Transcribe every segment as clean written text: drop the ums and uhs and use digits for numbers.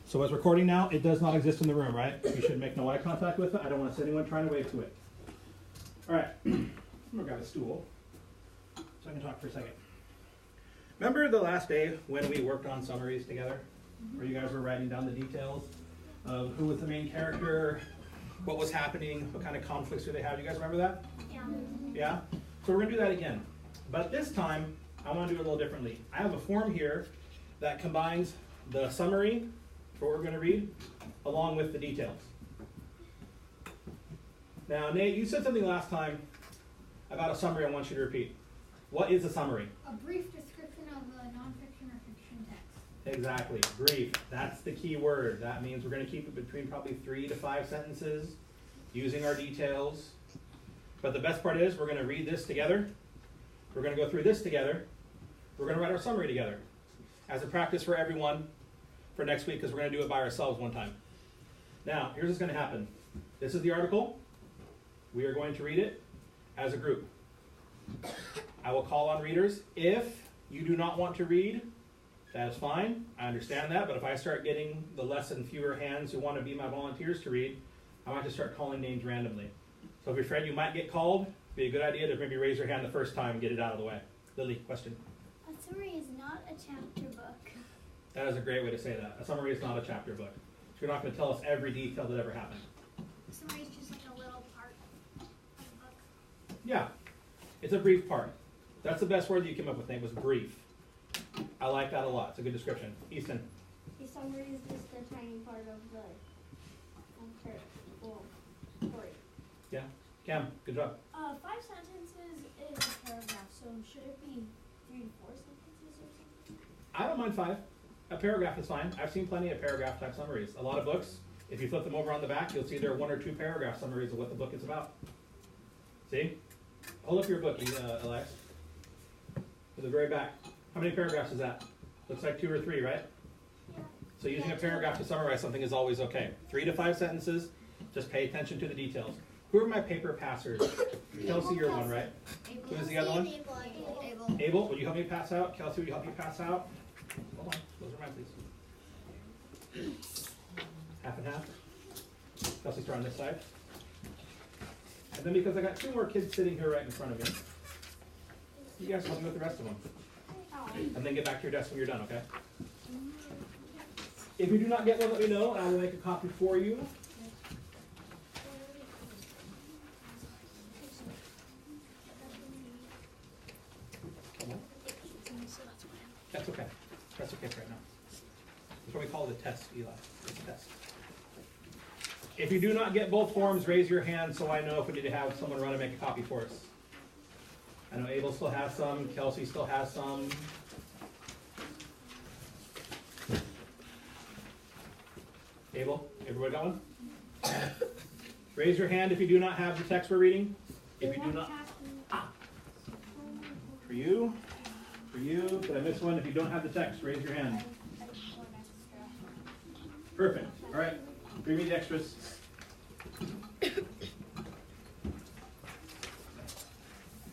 So it's recording now. It does not exist in the room, right? You should make no eye contact with it. I don't want to see anyone trying to wave to it. All right. I'm going to grab a stool so I can talk for a second. Remember the last day when we worked on summaries together? Where you guys were writing down the details of who was the main character, what was happening, what kind of conflicts do they have? You guys remember that? Yeah. Yeah? So we're going to do that again. But this time, I want to do it a little differently. I have a form here that combines the summary for what we're going to read along with the details. Now, Nate, you said something last time about a summary I want you to repeat. What is a summary? A brief description of a nonfiction or fiction text. Exactly, brief. That's the key word. That means we're going to keep it between probably 3 to 5 sentences using our details. But the best part is we're going to read this together. We're going to go through this together. We're going to write our summary together as a practice for everyone for next week because we're going to do it by ourselves one time. Now, here's what's going to happen. This is the article. We are going to read it as a group. I will call on readers. If you do not want to read, that is fine. I understand that. But if I start getting the less and fewer hands who want to be my volunteers to read, I might just start calling names randomly. So if you're afraid you might get called, it'd be a good idea to maybe raise your hand the first time and get it out of the way. Lily, question? A summary is not a chapter book. That is a great way to say that. A summary is not a chapter book. So you're not going to tell us every detail that ever happened. A summary is just like a little part of the book. Yeah, it's a brief part. That's the best word that you came up with, Nate, was brief. I like that a lot. It's a good description. Easton? A summary is just a tiny part of the story. Yeah. Cam, good job. 5 sentences is a paragraph, so should it be 3 to 4 sentences or something? I don't mind 5. A paragraph is fine. I've seen plenty of paragraph type summaries. A lot of books, if you flip them over on the back, you'll see there are 1 or 2 paragraph summaries of what the book is about. See? Hold up your book, Alex. To the very back. How many paragraphs is that? Looks like 2 or 3, right? Yeah. So using a paragraph to summarize something is always okay. 3 to 5 sentences. Just pay attention to the details. Who are my paper passers? Kelsey, you're one, right? Who is the other one? Able. Abel, will you help me pass out? Kelsey, will you help me pass out? Hold on, those are mine, please. Half and half. Kelsey, start on this side. And then because I got 2 more kids sitting here right in front of me, you guys help me with the rest of them. And then get back to your desk when you're done, okay? If you do not get one, let me know, and I will make a copy for you. That's okay. That's okay for right now. That's what we call the test, Eli. It's a test. If you do not get both forms, raise your hand so I know if we need to have someone run and make a copy for us. I know Abel still has some. Kelsey still has some. Abel, everybody got one? Raise your hand if you do not have the text we're reading. If you do not. For you. For you. Did I miss one? If you don't have the text, raise your hand. Perfect. All right. Bring me the extras.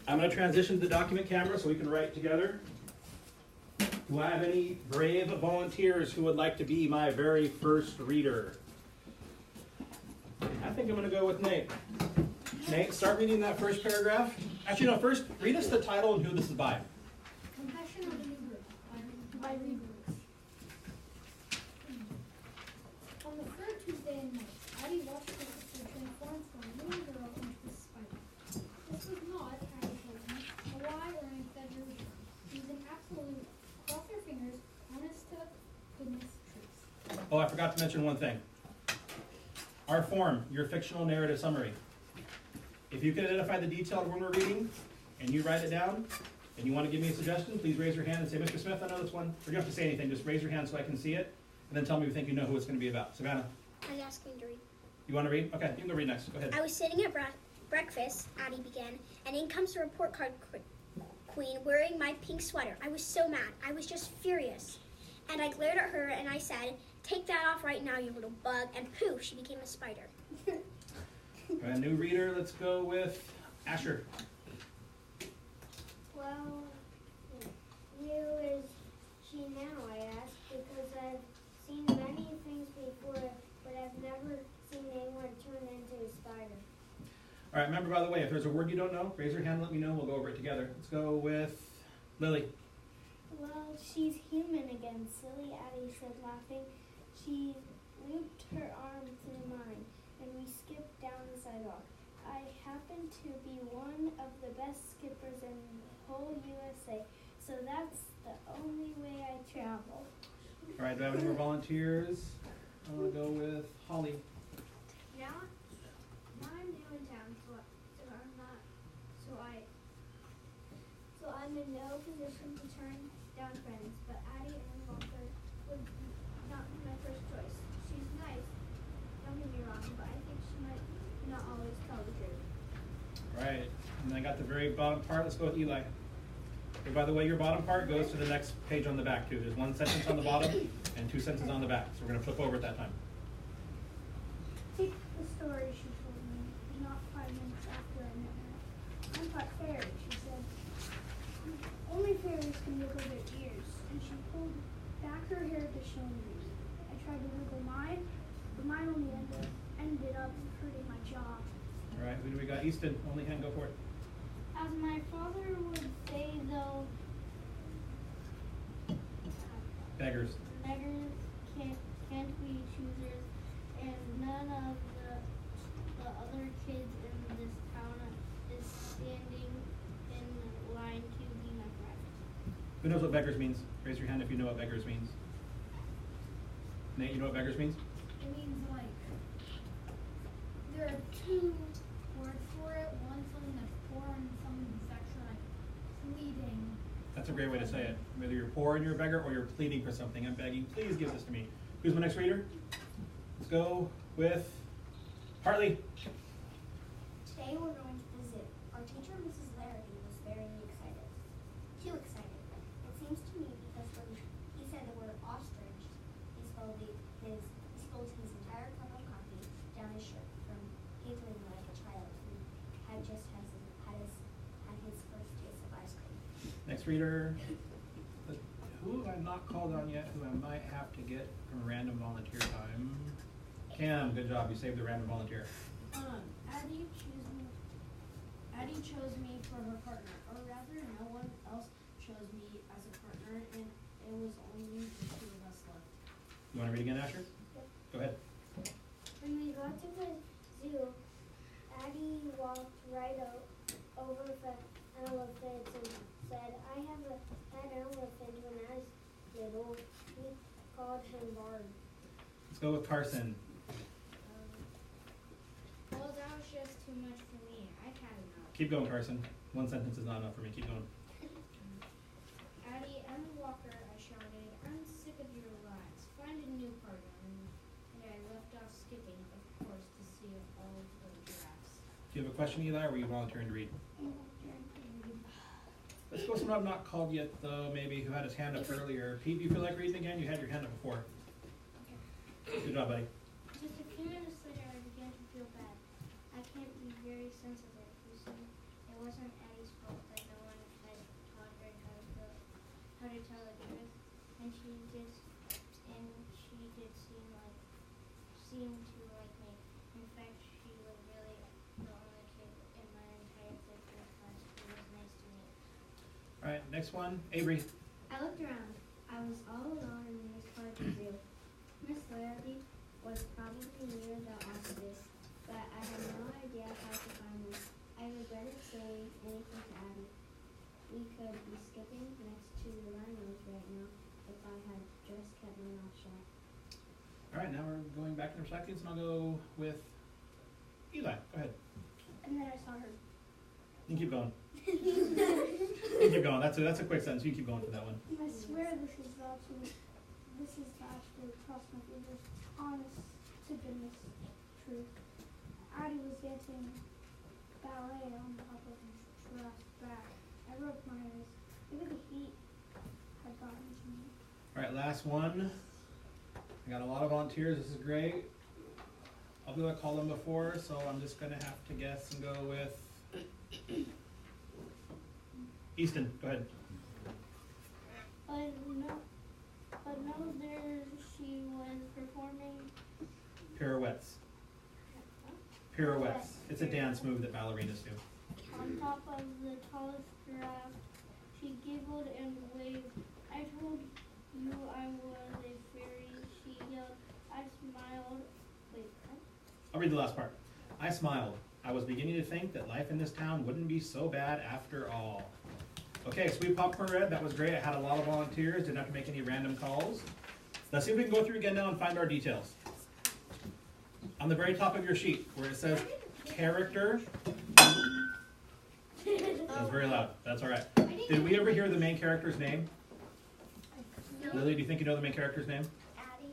I'm going to transition to the document camera so we can write together. Do I have any brave volunteers who would like to be my very first reader? I think I'm going to go with Nate. Nate, start reading that first paragraph. Actually, no, first read us the title and who this is by. Confession of a New Group by Reed Brooks. On the third Tuesday in May, Addie watched her sister transform from a little girl into a spider. This was not, Addie told me, a lie or an exaggeration. It was an absolute, cross your fingers, honest to goodness truth. Oh, I forgot to mention one thing. Our form, your fictional narrative summary. If you can identify the detail of when we're reading, and you write it down, and you want to give me a suggestion, please raise your hand and say, Mr. Smith, I know this one. Or you don't have to say anything, just raise your hand so I can see it, and then tell me if you think you know who it's going to be about. Savannah, I was asking to read. you want to read? Okay, you can go read next. Go ahead. I was sitting at breakfast, Addie began, and in comes the report card queen wearing my pink sweater. I was so mad. I was just furious. And I glared at her and I said, "Take that off right now, you little bug." And poof, she became a spider. All right, new reader, let's go with Asher. Well, who is she now, I asked, because I've seen many things use me for it, but I've never seen anyone turn into a spider. All right, remember, by the way, if there's a word you don't know, raise your hand and let me know. We'll go over it together. Let's go with Lily. Well, she's human again, silly Addie said, laughing. She looped her arm through mine, and we skipped down the sidewalk. I happen to be one of the best skippers in the whole USA, so that's the only way I travel. All right, do I have any more volunteers? I'm going to go with Holly. Now, I'm new in town, so I'm in no position to turn down friends, but Addie and Walker would not be my first choice. She's nice, don't get me wrong, but I think she might not always tell the truth. All right, and then I got the very bottom part. Let's go with Eli. Okay, by the way, your bottom part goes to the next page on the back, too. There's one sentence on the bottom and two sentences on the back, so we're going to flip over at that time. Take the story she told me, not 5 minutes after I met her. I'm part fairy, she said. Only fairies can wiggle their ears, and she pulled back her hair to show me. I tried to wiggle mine, but mine only ended up hurting my jaw. All right, who do we got? Easton, only hand, go for it. As my father would say, though, Beggars. beggars can't be choosers, and none of the other kids in this town is standing in line to be my friend. Who knows what beggars means? Raise your hand if you know what beggars means. Nate, you know what beggars means? It means like there are two words for it. One's something that's poor and something that's actually like fleeting. That's a great way to say it. Whether you're poor and you're a beggar or you're pleading for something. I'm begging, please give this to me. Who's my next reader? Let's go with Hartley. Today we're going to the zoo. Our teacher, Mrs. Larrabee, was very excited. Too excited. It seems to me because when he said the word ostrich, he spilled his entire cup of coffee down his shirt from giggling like a child who had just had his first taste of ice cream. Next reader. Who have I not called on yet, who I might have to get from random volunteer time? Cam, good job. You saved the random volunteer. Addie chose me for her partner, or rather, no one else chose me as a partner, and it was only the two of us left. You want to read again, Asher? Yep. Go ahead. When we got to the zoo, Addie walked right over the elephant and said, I have had an elephant when I was little. We called him Bard. Let's go with Carson. Well, that was just too much for me. I've had enough. Keep going, Carson. One sentence is not enough for me. Keep going. Addie and Walker, I shouted, I'm sick of your lies. Find a new partner. And I left off skipping, of course, to see all of the giraffes. Do you have a question, Eli, or were you volunteering to read? Let's go with someone I've not called yet, though, maybe, who had his hand up earlier. Pete, do you feel like reading again? You had your hand up before. Good job, buddy. Just a few minutes later, I began to feel bad. I can't be very sensitive, you see. It wasn't Addie's fault that no one had taught her how to tell the truth, and she did seem to like me. In fact, she was really the only kid in my entire fifth grade class who was nice to me. All right, next one, Avery. I looked around. I was all alone in this part of the zoo. Miss Larrabee was probably near the offices, but I had no idea how to find them. I regretted saying anything to Addie. We could be skipping next to the rhinos right now if I had just kept my mouth shut. All right, now we're going back in our seconds, and I'll go with Eli. Go ahead. And then I saw her. You can keep going. You can keep going. That's a quick sentence. You can keep going for that one. I swear this is the absolute cross my fingers, honest to goodness truth. Addie was dancing ballet on top of his giraffe's back. I rubbed my eyes. Maybe the heat had gotten to me. All right, last one. I got a lot of volunteers. This is great. I'll be able to call them before, so I'm just going to have to guess and go with Easton. Go ahead. But no, there she was performing Pirouettes. Pirouettes. It's a dance move that ballerinas do. On top of the tallest giraffe, she giggled and waved. I told you I was a fairy, she yelled. I smiled. Wait, what? I'll read the last part. I smiled. I was beginning to think that life in this town wouldn't be so bad after all. Okay, Sweet Popcorn Red, that was great. I had a lot of volunteers, didn't have to make any random calls. Let's see if we can go through again now and find our details. On the very top of your sheet, where it says character. That was very loud. That's all right. Did we ever hear the main character's name? Lily, do you think you know the main character's name? Addie.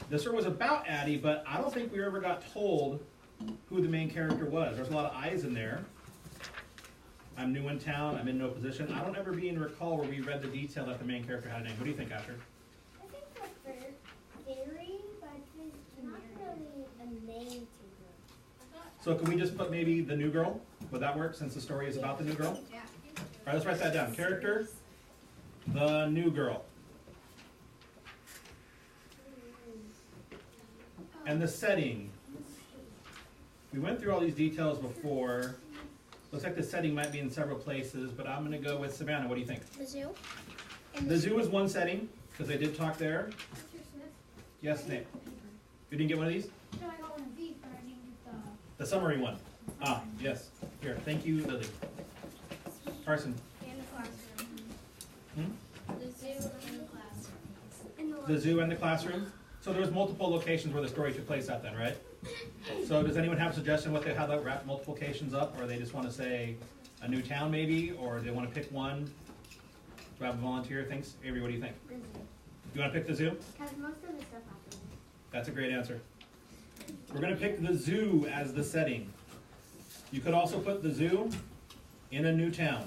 This one was about Addie, but I don't think we ever got told who the main character was. There's a lot of I's in there. I'm new in town. I'm in no position. I don't ever recall where we read the detail that the main character had a name. What do you think, Asher? I think the fairy, but there's not really a name to her. So can we just put maybe the new girl? Would that work since the story is about the new girl? Yeah. All right, let's write that down. Character, the new girl. And the setting. We went through all these details before. Looks like the setting might be in several places, but I'm going to go with Savannah. What do you think? The zoo. The zoo is one setting, because they did talk there. Mr. Smith, Yes, Nate. You didn't get one of these? no, I got one of these, but I didn't get The summary one. Ah, yes. Here, thank you, Lily. Carson. In the classroom. Hmm? The zoo in the classroom. The zoo and the classroom. So there was multiple locations where the story took place at then, right? So does anyone have a suggestion what how that wrap multiple locations up, or they just want to say a new town maybe, or they want to pick one? Do I have a volunteer thinks? Avery, what do you think? The zoo. You want to pick the zoo? Because most of the stuff happens. That's a great answer. We're going to pick the zoo as the setting. You could also put the zoo in a new town.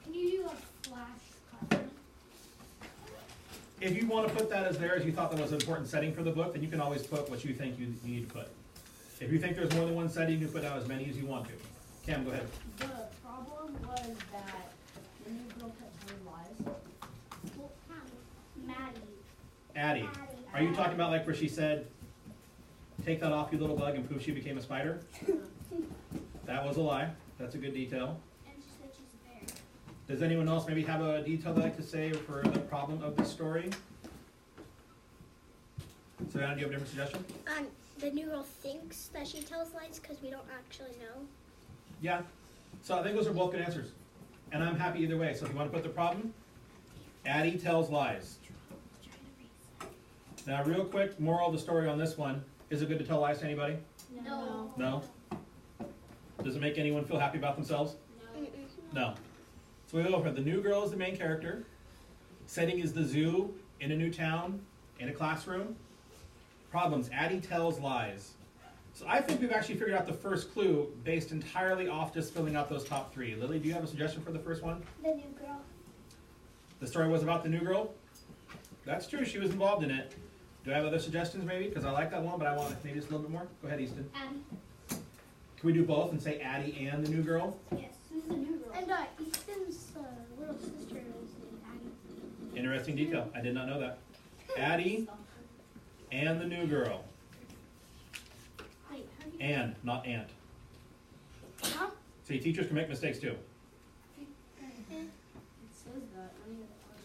Can you do a flash classroom? If you want to put that as there, as you thought that was an important setting for the book, then you can always put what you think you need to put. If you think there's more than one setting, you can put out as many as you want to. Cam, go ahead. The problem was that the new girl kept telling lies. Well, Maddie. Addie. Are you talking about like where she said, take that off, you little bug, and poof, she became a spider? That was a lie. That's a good detail. And she said she's a bear. Does anyone else maybe have a detail they'd like to say for the problem of the story? So, Anna, do you have a different suggestion? The new girl thinks that she tells lies because we don't actually know. Yeah. So I think those are both good answers. And I'm happy either way. So if you want to put the problem, Addie tells lies. Now, real quick, moral of the story on this one. Is it good to tell lies to anybody? No. No? Does it make anyone feel happy about themselves? No. So we go over. The new girl is the main character. Setting is the zoo, in a new town, in a classroom. Problems. Addie tells lies. So I think we've actually figured out the first clue based entirely off just filling out those top three. Lily, do you have a suggestion for the first one? The new girl. The story was about the new girl? That's true. She was involved in it. Do I have other suggestions maybe? Because I like that one, but I want maybe just a little bit more. Go ahead, Easton. Addie. Can we do both and say Addie and the new girl? Yes. Who's the new girl? And Easton's little sister is named Addie. Interesting detail. I did not know that. Addie and the new girl. Wait, how do you... And, not aunt. Huh? See, teachers can make mistakes too. It says that.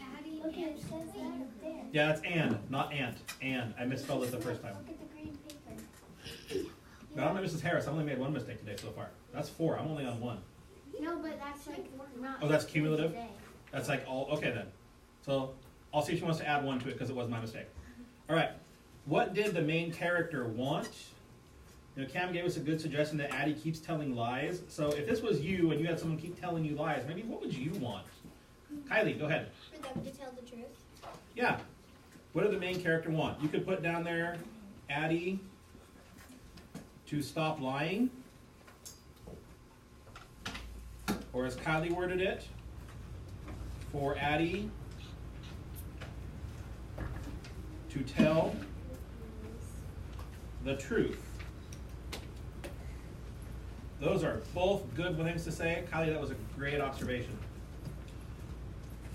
Addie. Look, it says that there. Yeah, it's and, not aunt. And. I misspelled it the first time. Look at the green paper. But I'm not Mrs. Harris. I only made one mistake today so far. That's 4. I'm only on 1. No, but that's like not... Oh, that's cumulative? today. That's like all, okay then. So I'll see if she wants to add 1 to it because it was my mistake. All right. What did the main character want? You know, Cam gave us a good suggestion that Addie keeps telling lies. So if this was you and you had someone keep telling you lies, maybe what would you want? Kylie, go ahead. For them to tell the truth. Yeah. What did the main character want? You could put down there, Addie to stop lying. Or as Kylie worded it, for Addie to tell the truth. Those are both good things to say. Kylie, that was a great observation.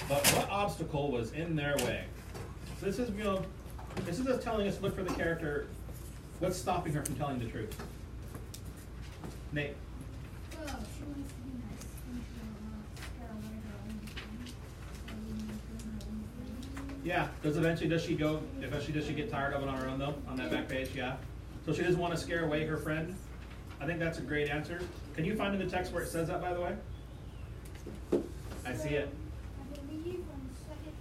But what obstacle was in their way? So this is, This is just telling us, look for the character. What's stopping her from telling the truth? Nate. Oh, she wants to be nice. And she don't want to scare away her own friend. Yeah. Does she get tired of it on her own though? On that back page, yeah. So she doesn't want to scare away her friend. I think that's a great answer. Can you find in the text where it says that, by the way? I see it. I believe on the second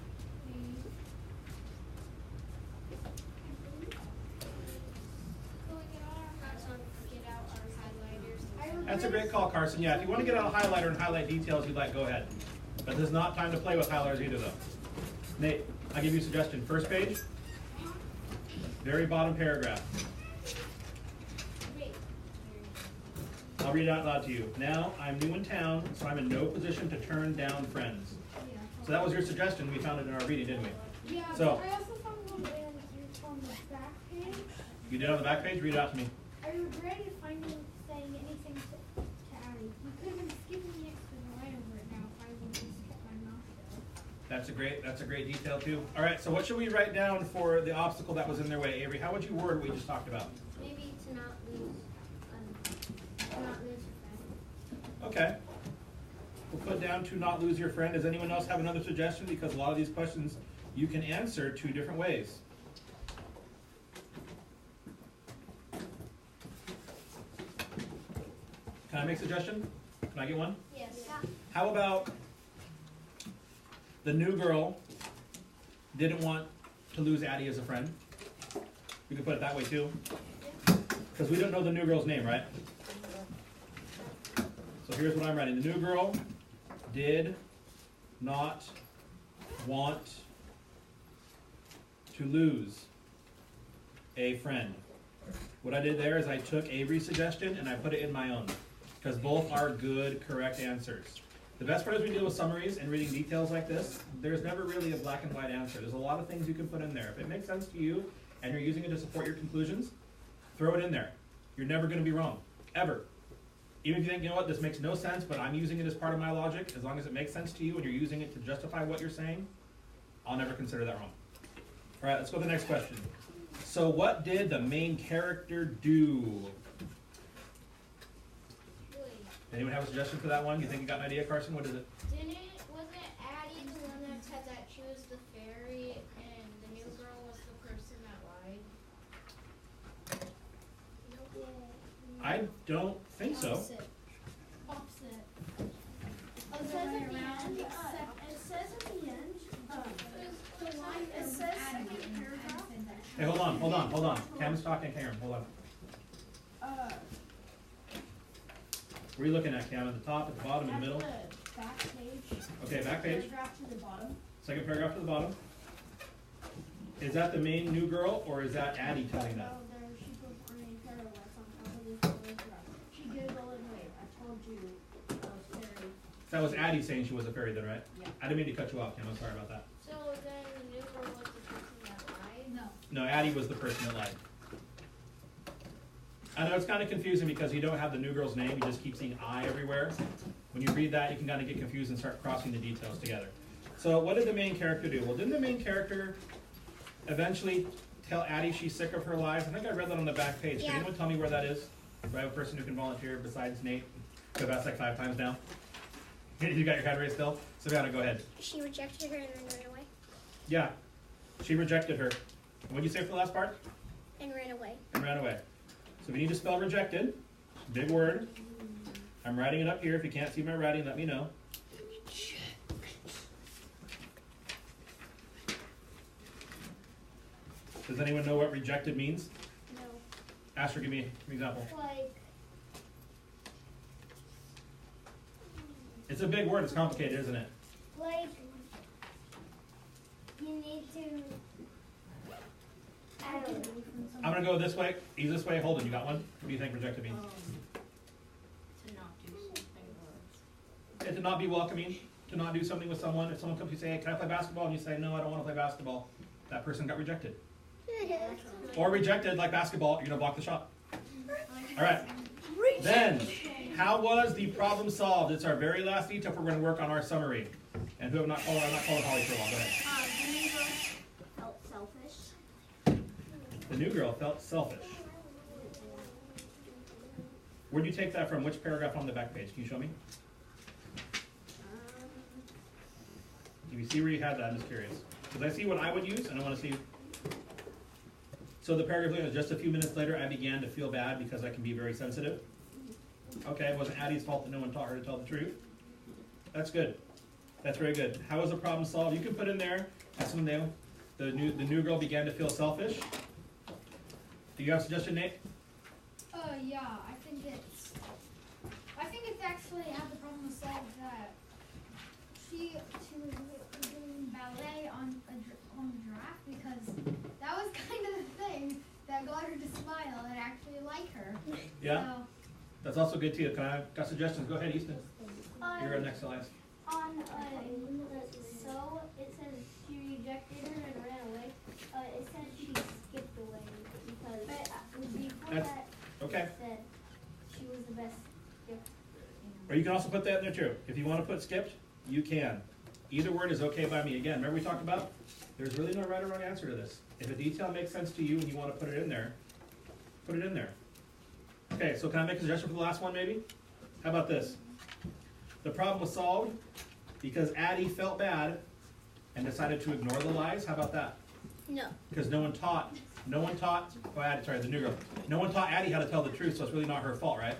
page. That's a great call, Carson. Yeah, if you want to get out a highlighter and highlight details you'd like, go ahead. But there's not time to play with highlighters either, though. Nate, I'll give you a suggestion. First page, very bottom paragraph. I'll read it out loud to you. Now, I'm new in town, so I'm in no position to turn down friends. So that was your suggestion. We found it in our reading, didn't we? Yeah, So, but I also found one on the back page. you did on the back page? Read it out to me. I regretted saying anything to Addie. You could have been skipping the extra right over it now if I would have just kept my mouth shut. That's a great detail too. All right, so what should we write down for the obstacle that was in their way? Avery, how would you word what we just talked about? Maybe to not lose your friend. Okay. We'll put down to not lose your friend. Does anyone else have another suggestion? Because a lot of these questions you can answer two different ways. Can I make a suggestion? Can I get one? Yes. How about the new girl didn't want to lose Addie as a friend? We could put it that way too. Because we don't know the new girl's name, right? So here's what I'm writing. The new girl did not want to lose a friend. What I did there is I took Avery's suggestion and I put it in my own. Because both are good, correct answers. The best part is when you deal with summaries and reading details like this, there's never really a black and white answer. There's a lot of things you can put in there. If it makes sense to you and you're using it to support your conclusions, throw it in there. You're never going to be wrong, ever. Even if you think, you know what, this makes no sense, but I'm using it as part of my logic, as long as it makes sense to you and you're using it to justify what you're saying, I'll never consider that wrong. All right, let's go to the next question. So what did the main character do? Anyone have a suggestion for that one? You think you got an idea, Carson? What is it? Wasn't Addie the one that said that she was the fairy and the new girl was the person that lied? I don't think so. Opposite. It says at the end, it says at the end, the line, it says second paragraph. Hey, hold on. Cam's talking, Karen, hold on. Where are you looking at, Cam? At the top, at the bottom, in the middle? Back page. Okay, back page. Paragraph to the bottom. Second paragraph to the bottom. Is that the main new girl, or is that Addie telling that? No, there she put her name paragraphs on top of this paragraph. She Googled it, wait, I told you I was fairy. That was Addie saying she was a fairy then, right? Yeah. I didn't mean to cut you off, Cam. I'm sorry about that. So then the new girl was the person that lied? No, Addie was the person that lied. I know it's kind of confusing because you don't have the new girl's name. You just keep seeing I everywhere. When you read that, you can kind of get confused and start crossing the details together. So what did the main character do? Well, didn't the main character eventually tell Addie she's sick of her life? I think I read that on the back page. Yeah. Can anyone tell me where that is? Do I have a person who can volunteer besides Nate? I've asked like 5 times now. You got your hand raised still? Savannah, go ahead. She rejected her and then ran away. Yeah, she rejected her. What did you say for the last part? And ran away. And ran away. So if you need to spell rejected, big word. I'm writing it up here. If you can't see my writing, let me know. Does anyone know what rejected means? No. Asher, give me an example. Like, It's a big word. It's complicated, isn't it? like, you need to, I don't know. I'm going to go this way. He's this way. Holden, you got one? What do you think rejected means? To not do something or. To not be welcoming, to not do something with someone. If someone comes to you say, hey, can I play basketball? And you say, no, I don't want to play basketball. That person got rejected. Or rejected, like basketball, you're going to block the shot. All right. Then, how was the problem solved? It's our very last detail. We're going to work on our summary. And who have not called, I'm not calling Holly for a while. Go ahead. The new girl felt selfish. The new girl felt selfish. Where'd you take that from? Which paragraph on the back page? Can you show me? If you see where you had that, I'm just curious. Because I see what I would use, and I want to see. So the paragraph was just a few minutes later, I began to feel bad because I can be very sensitive. Okay, it wasn't Addie's fault that no one taught her to tell the truth. That's good. That's very good. How was the problem solved? You can put in there, that's when the new girl began to feel selfish. Do you have a suggestion, Nate? Yeah, I think it's actually how the problem was solved that she was doing ballet on the giraffe because that was kind of the thing that got her to smile and actually like her. Yeah. So, That's also good too. Can I got suggestions? Go ahead, Easton. You're up next to last. On so it says she rejected her and ran away. It said she skipped away because before That's- that Okay. it said she was the best gift. Or you can also put that in there too. If you want to put skipped, you can. Either word is okay by me. Again, remember we talked about there's really no right or wrong answer to this. If a detail makes sense to you and you want to put it in there, put it in there. Okay, so can I make a suggestion for the last one maybe? How about this? The problem was solved because Addie felt bad and decided to ignore the lies. How about that? No. Because the new girl. No one taught Addie how to tell the truth, so it's really not her fault, right?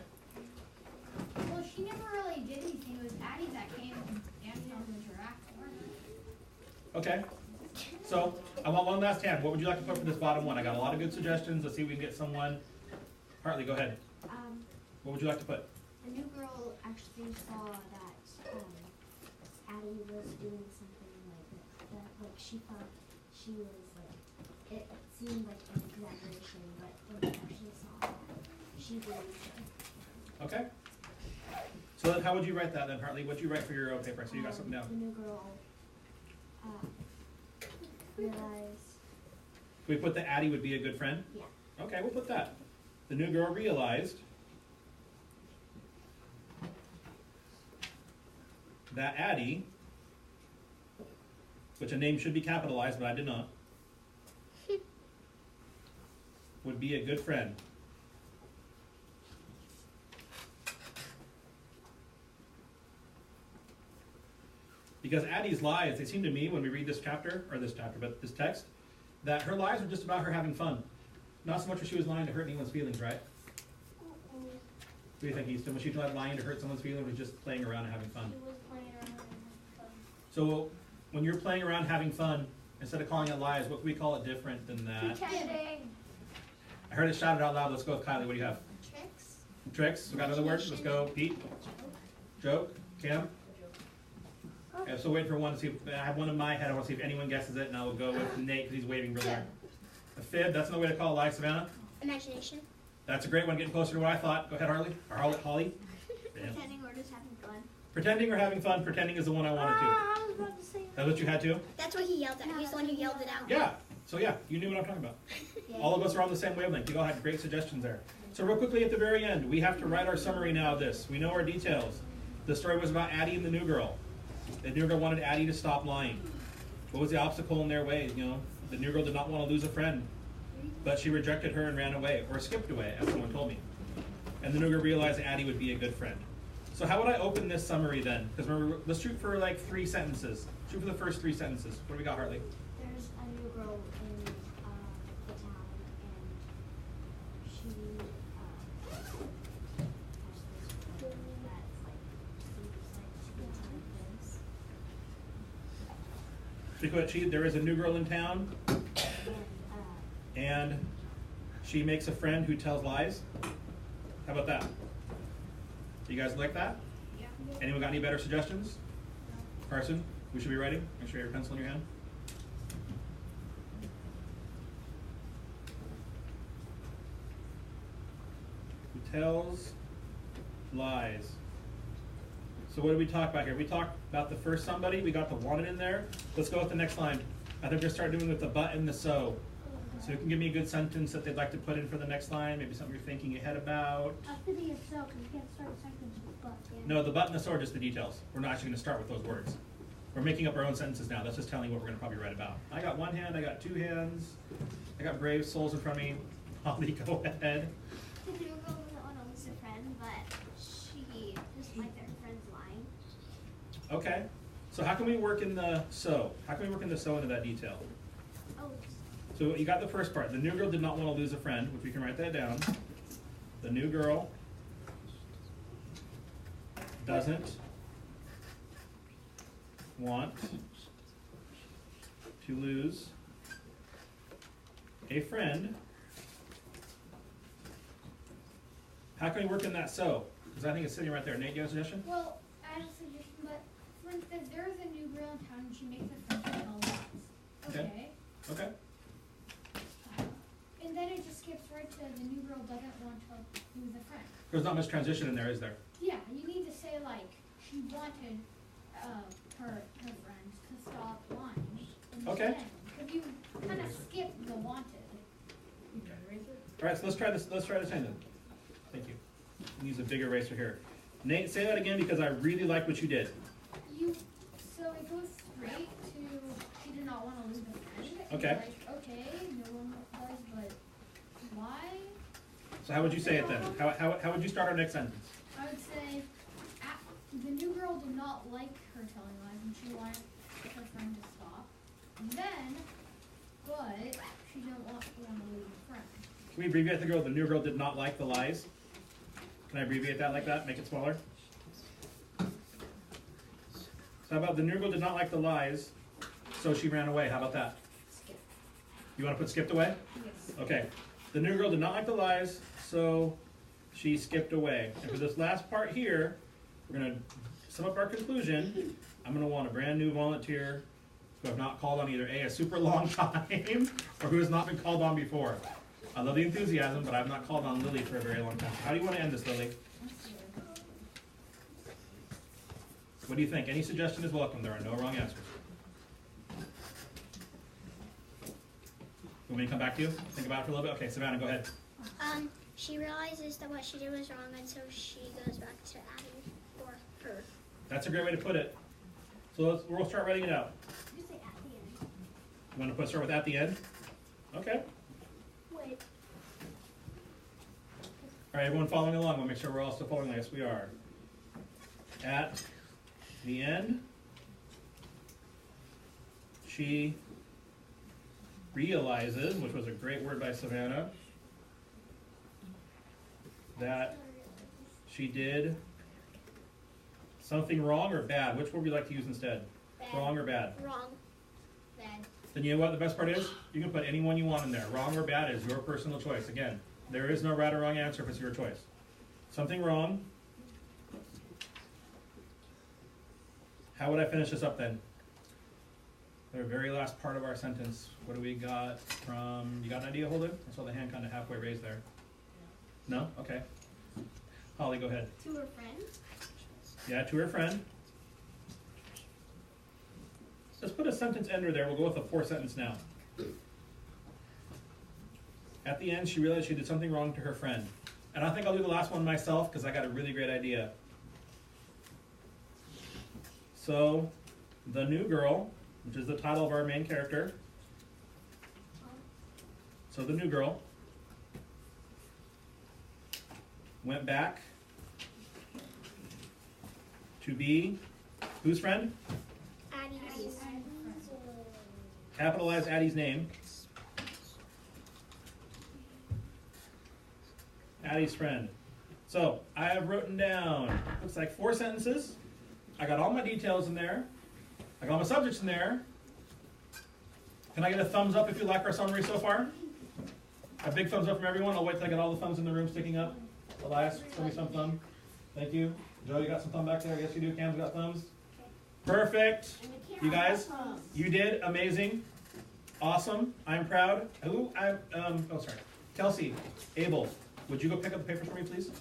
well, she never really did anything. It was Addie that came and danced on the giraffe for her. Okay. So I want one last hand. What would you like to put for this bottom one? I got a lot of good suggestions. Let's see if we can get someone. Hartley, go ahead. What would you like to put? The new girl actually saw that Addie was doing something that like she thought she was like, it seemed like an exaggeration, but when she actually saw it, she believed her. Okay. So then how would you write that then, Hartley? What'd you write for your paper? So you got something down. The new girl realized. Can we put that Addie would be a good friend? Yeah. Okay, we'll put that. The new girl realized that Addie, which a name should be capitalized, but I did not, would be a good friend. Because Addie's lies, they seem to me, when we read this text, that her lies were just about her having fun. Not so much that she was lying to hurt anyone's feelings, right? What do you think, Easton? Was she lying to hurt someone's feelings, or was she just playing around and having fun? She was playing around and having fun. So when you're playing around having fun, instead of calling it lies, what can we call it different than that? Pretending. I heard it shouted out loud. Let's go with Kylie. What do you have? Tricks. Tricks. We got another word? Let's go. Pete. Joke. Cam. Okay, so wait for one to see. I have one in my head. I want to see if anyone guesses it, and I will go with Nate because he's waving really hard. A fib. That's another way to call a lie. Savannah. Imagination. That's a great one. Getting closer to what I thought. Go ahead, Harley. Or Holly. Yeah. Pretending or just having fun. Pretending or having fun. Pretending is the one I wanted to. I was about to say That's what you had to? That's what he yelled at. He's the one who yelled it out. Yeah. So yeah, you knew what I'm talking about. All of us are on the same wavelength. You all had great suggestions there. So real quickly at the very end, we have to write our summary now of this. We know our details. The story was about Addie and the new girl. The new girl wanted Addie to stop lying. What was the obstacle in their way? You know, the new girl did not want to lose a friend, but she rejected her and ran away, or skipped away, as someone told me. And the new girl realized Addie would be a good friend. So how would I open this summary then? Because remember, let's shoot for like 3 sentences. Shoot for the first 3 sentences. What do we got, Hartley? There's a new girl in the town, and she has this friend that's like seems like she gets on things. There is a new girl in town, And and she makes a friend who tells lies. How about that? You guys like that? Yeah. Anyone got any better suggestions? Carson, we should be writing. Make sure you have your pencil in your hand. Who tells lies? So what did we talk about here? We talked about the first somebody. We got the wanted in there. Let's go with the next line. I think we're going to start doing with the but and the so. So you can give me a good sentence that they'd like to put in for the next line. Maybe something you're thinking ahead about. after the so, because you can't start a sentence with but. No, the but and the so are just the details. We're not actually going to start with those words. We're making up our own sentences now. That's just telling you what we're going to probably write about. I got one hand, I got two hands, I got brave souls in front of me. Holly, go ahead. The new girl doesn't want to lose a friend, but she just liked that her friend's lying. Okay. So how can we work in the so? How can we work in the so into that detail? Oh, So you got the first part. The new girl did not want to lose a friend, which we can write that down. The new girl doesn't want to lose a friend. How can we work in that so? Because I think it's sitting right there. Nate, you have a suggestion? Well, I have a suggestion, but for instance, there is a new girl in town and she makes a friend and all that. Okay. Okay. Okay. And then it just skips right to the new girl doesn't want to lose a friend. There's not much transition in there, is there? Yeah, you need to say like she wanted her friends to stop lying. Okay. Because you kind of skip the wanted. All right, so let's try this. Let's try this again then. Thank you. Use a big eraser here. Nate, say that again because I really like what you did. So it goes straight to she did not want to lose a friend. And Okay. you're like, okay, no one does, but why? So how would you say it then? How would you start our next sentence? I would say the new girl did not like her telling lies and she wanted her friend to stop. And then, but she didn't want to lose a friend. Can we abbreviate the girl? The new girl did not like the lies. Can I abbreviate that like that? Make it smaller? So how about the new girl did not like the lies, so she ran away. How about that? Skip. You want to put skipped away? Yes. Okay. The new girl did not like the lies, so she skipped away. And for this last part here, we're going to sum up our conclusion. I'm going to want a brand new volunteer who have not called on either A, a super long time, or who has not been called on before. I love the enthusiasm, but I've not called on Lily for a very long time. How do you want to end this, Lily? What do you think? Any suggestion is welcome. There are no wrong answers. Want me to come back to you? Think about it for a little bit? Okay, Savannah, go ahead. She realizes that what she did was wrong, and so she goes back to Addie or her. That's a great way to put it. So we'll start writing it out. just say at the end. You want to start with at the end? Okay. Wait. All right, everyone following along. We'll make sure we're all still following. Yes, we are. At the end, she realizes, which was a great word by Savannah, that she did something wrong or bad. Which word would you like to use instead? Bad. Wrong or bad? Wrong. Bad. Then you know what the best part is? You can put any one you want in there. Wrong or bad is your personal choice. Again, there is no right or wrong answer if it's your choice. Something wrong. How would I finish this up then? The very last part of our sentence. What do we got from, you got an idea, Holden? I saw the hand kind of halfway raised there. No? Okay. Holly, go ahead. To her friend. Yeah, to her friend. Let's put a sentence ender there. We'll go with a 4-sentence now. At the end, she realized she did something wrong to her friend. And I think I'll do the last one myself because I got a really great idea. So, the new girl, which is the title of our main character. So the new girl went back to be whose friend? Addie's. Capitalize Addie's name. Addie's friend. So I have written down, looks like 4 sentences. I got all my details in there. I got all my subjects in there. Can I get a thumbs up if you like our summary so far? A big thumbs up from everyone. I'll wait till I get all the thumbs in the room sticking up. Elias, show me some thumb. Thank you. Joe, you got some thumb back there? Yes, you do. Cam's got thumbs. Perfect. You guys, you did amazing. Awesome. I'm proud. Oh, sorry. Kelsey, Abel, would you go pick up the papers for me, please?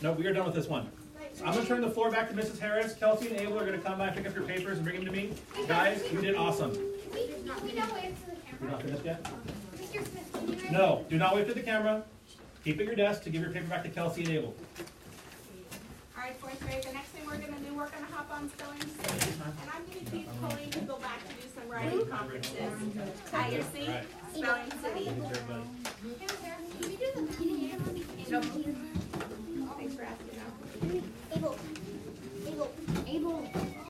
No, we are done with this one. So I'm going to turn the floor back to Mrs. Harris. Kelsey and Abel are going to come by and pick up your papers and bring them to me. Guys, you did awesome. We don't wave to the You're camera. not finished yet? Mr. Smith, can you write? No, do not wave to the camera. Keep at your desk to give your paper back to Kelsey and Abel. Alright, 4 fourth grade. The next thing we're gonna do, we're gonna hop on Spelling City. And I'm gonna keep Colleen to go back to do some writing conferences. At your seat, Spelling City. Can you do the beginning and the Thanks for asking. Abel,